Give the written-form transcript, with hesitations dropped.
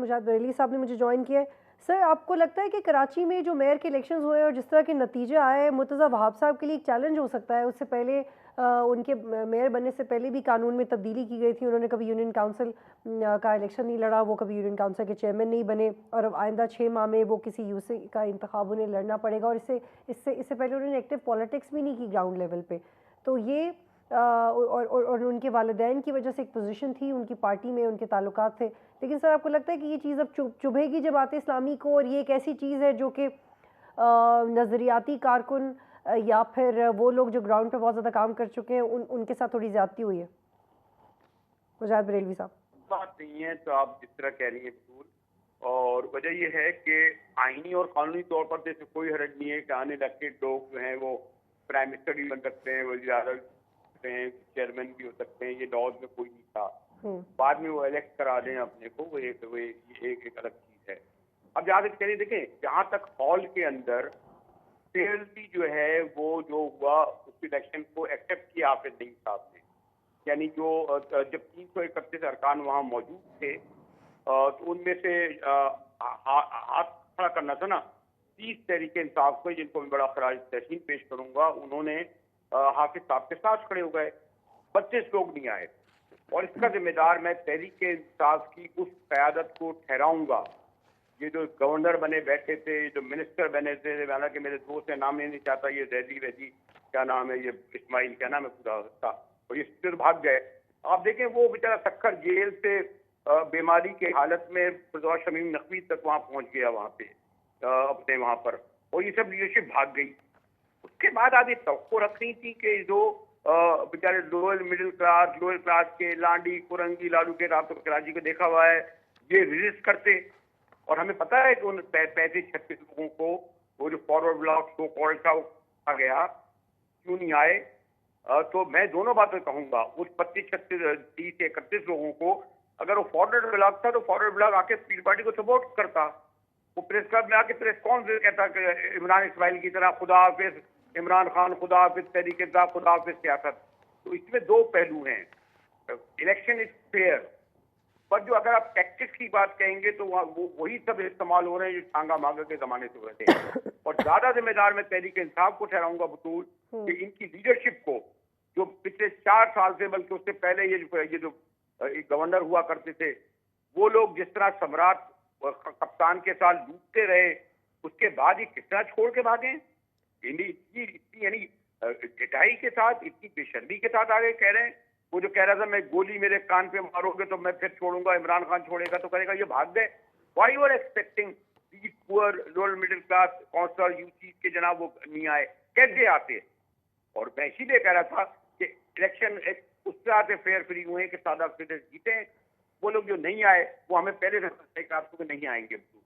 مجاہد بریلوی صاحب نے مجھے جوائن کیا ہے. سر آپ کو لگتا ہے کہ کراچی میں جو میئر کے الیکشنز ہوئے اور جس طرح کے نتیجے آئے مرتضیٰ وہاب صاحب کے لیے ایک چیلنج ہو سکتا ہے؟ اس سے پہلے ان کے میئر بننے سے پہلے بھی قانون میں تبدیلی کی گئی تھی, انہوں نے کبھی یونین کاؤنسل کا الیکشن نہیں لڑا, وہ کبھی یونین کاؤنسل کے چیئرمین نہیں بنے, اور اب آئندہ 6 ماہ میں وہ کسی یو سی کا انتخاب انہیں لڑنا پڑے گا, اور اس سے پہلے انہوں نے ایکٹیو پالیٹکس بھی نہیں کی گراؤنڈ لیول پہ. تو یہ اور ان کے والدین کی وجہ سے ایک پوزیشن تھی ان کی پارٹی میں, ان کے تعلقات تھے. لیکن سر آپ کو لگتا ہے کہ یہ چیز اب چبھے گی جماعت اسلامی کو, اور یہ ایک ایسی چیز ہے جو کہ نظریاتی کارکن یا پھر وہ لوگ جو گراؤنڈ پہ بہت زیادہ کام کر چکے ہیں ان کے ساتھ تھوڑی زیادتی ہوئی ہے؟ مجاہد بریلوی صاحب. بات نہیں ہے تو آپ جس طرح کہہ رہی ہیں بالکل, اور وجہ یہ ہے کہ آئینی اور قانونی طور پر جیسے کوئی حرج نہیں ہے کہ آنے الیکٹڈ لوگ جو ہیں وہ پرائم منسٹر بھی بن سکتے ہیں, وزیر اعظم ہیں, چیئرمین بھی ہو سکتے ہیں, یہ لاز میں کوئی نہیں تھا. بعد میں وہ الیکٹ کرا دیں اپنے کو, وہ ایک الگ چیز ہے. اب جہاں تک چلیے دیکھیں, جہاں تک ہال کے اندر فیئرلی جو ہے وہ جو ہوا اس الیکشن کو ایکسیپٹ کیا آپ نے نعیم صاحب نے, یعنی جو جب 331 ارکان وہاں موجود تھے تو ان میں سے ہاتھ کھڑا کرنا تھا نا 30 تحریک انصاف کو, جن کو میں بڑا خراج تحسین پیش کروں گا, انہوں نے حافظ صاحب کے ساتھ کھڑے ہو گئے, 32 لوگ نہیں آئے. اور اس کا ذمہ دار میں تحریک انصاف کی اس قیادت کو ٹھہراؤں گا. یہ جو گورنر بنے بیٹھے تھے, جو منسٹر بنے تھے, حالانکہ میرے دوست نے نام نہیں چاہتا, یہ زیدی کیا نام ہے, یہ اسماعیل کیا نام ہے پورا اس کا, اور یہ پھر بھاگ گئے. آپ دیکھیں وہ بیچارہ سکھر جیل سے بیماری کے حالت میں شمیم نقوی تک وہاں پہنچ گیا, وہاں پہ اپنے وہاں پر, اور یہ سب لیڈرشپ بھاگ گئی. اس کے بعد آپ یہ توقع رکھنی تھی کہ جو بیچارے لوئر مڈل کلاس کے لانڈی کرنگی لالو کے, آپ تو کراچی کو دیکھا ہوا ہے, یہ ریزسٹ کرتے. اور ہمیں پتا ہے کہ ان 35-36 لوگوں کو وہ جو فارورڈ بلاک سو کالڈ تھا وہ آ گیا, کیوں نہیں آئے؟ تو میں دونوں باتیں کہوں گا, اس 25-36-30-31 لوگوں کو اگر وہ فارورڈ بلاک تھا تو فارورڈ بلاک آ کے پیپل پارٹی کو سپورٹ کرتا. وہ پریس کلب میں آ کے پریس کون سے کہتا کہ عمران اسماعیل کی طرح خدا حافظ عمران خان, خدا حافظ تحریک انصاف, خدا حافظ سیاست. تو اس میں دو پہلو ہیں. الیکشن از فیئر, پر جو اگر آپ ٹیکٹکس کی بات کہیں گے تو وہی سب استعمال ہو رہے ہیں جو ٹانگا مانگا کے زمانے سے ہو رہے تھے. اور زیادہ ذمہ دار میں تحریک انصاف کو ٹھہراؤں گا بطول کہ ان کی لیڈرشپ کو, جو پچھلے 4 سال سے بلکہ اس سے پہلے یہ جو گورنر ہوا کرتے تھے, وہ لوگ جس طرح سمراٹ کپتان کے ساتھ ڈوبتے رہے, اس کے بعد یہ کس طرح چھوڑ کے بھاگے, یعنی ڈٹائی کے ساتھ, اتنی بے شرمی کے ساتھ آگے کہہ رہے ہیں. وہ جو کہہ رہا تھا میں گولی میرے کان پہ مارو گے تو میں پھر چھوڑوں گا, عمران خان چھوڑے گا تو کرے گا, یہ بھاگ گئے. Why you are expecting these poor lower middle class councillor U C کے جناب وہ نہیں آئے, کیسے آتے؟ اور میں اسی لیے کہہ رہا تھا کہ الیکشن اس طرح سے فیئر فری ہوئے کہ سادہ فیڈر جیتے ہیں. وہ لوگ جو نہیں آئے وہ ہمیں پہلے سے کہ آپ کو نہیں آئیں گے.